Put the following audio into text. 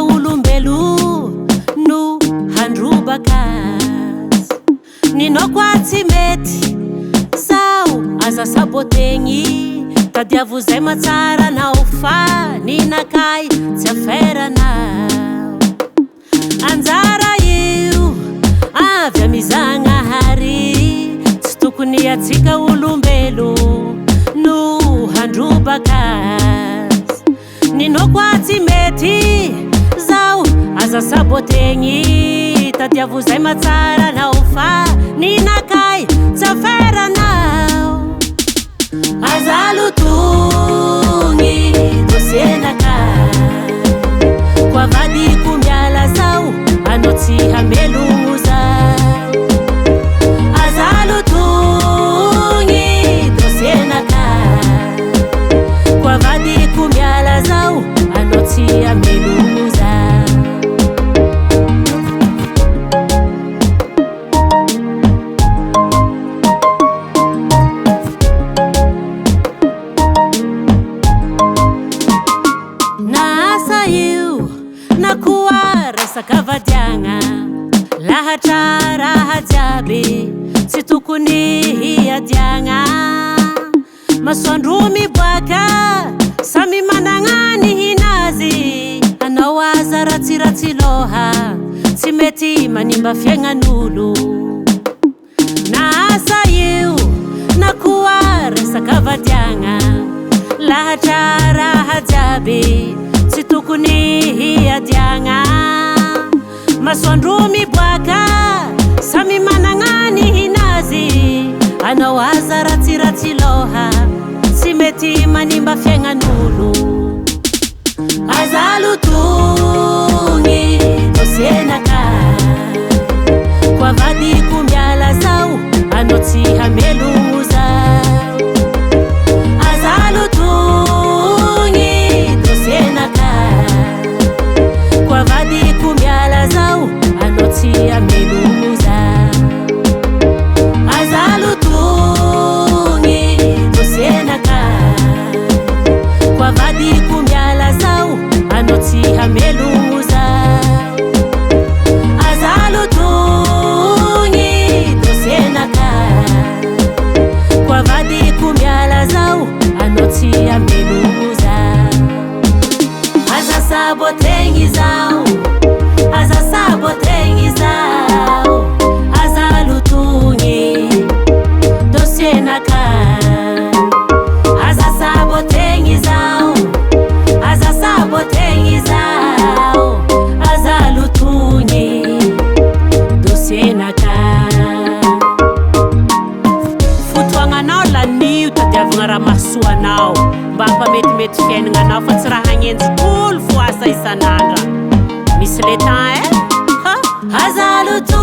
olombelo no handrobaka azy. Ninao koa tsy mety sao aza sabotegny, tadiavo zay matsara nao fa ninakay tsy aferanao. Anjara io avy amizagnahary, tsy tokony atsika olombelo no handrobaka azy. Ninao koa tsy mety zao aza sabotegny, tadiavo zay matsara nao fa ninakay tsy aferanao. Aza lotogny dosienakay, koa vadiko miala zao anao tsy hameloza. Aza lotogny dosienakay, koa vadiko miala zao anao tsy hameloza. Nasa io na koa resaka vadiagna, lahatra raha jiaby tsy tokony hiadiagna. Masoandro miboaka samy managna ny hinazy, anao aza ratsiratsy loha tsy mety manimba fiaignan'olo. Nasa io na koa resaka vadiagna, lahatra raha jiaby tsy tokony hiadiagna. Masoandro miboaka samy managna ny hinazy, anao aza ratsiratsy loha tsy mety manimba fiaignan'olo. Aza lotogny dosienakay, koa vadiko miala zao anao tsy hameloza. Aza lotogny dosienakay, koa vadiko miala zao anao tsy hameloza. Aza lotogny dosienakay, koa vadiko miala zao anao tsy hameloza. Aza lotogny dosienakay, koa vadiko miala zao anao tsy hameloza. Aza sabotegny zao, aza sabotegny zao. Aza lotogny dosienakay, aza sabotegny zao, aza sabotegny zao. Aza lotogny dosienakay. Fotoagnanao lanio tadiavagna raha mahasoanao, mba hampametimety fiaignanao fa tsy raha hagnenjy olo fo asa isan'andra. Misy le temps aza lotogny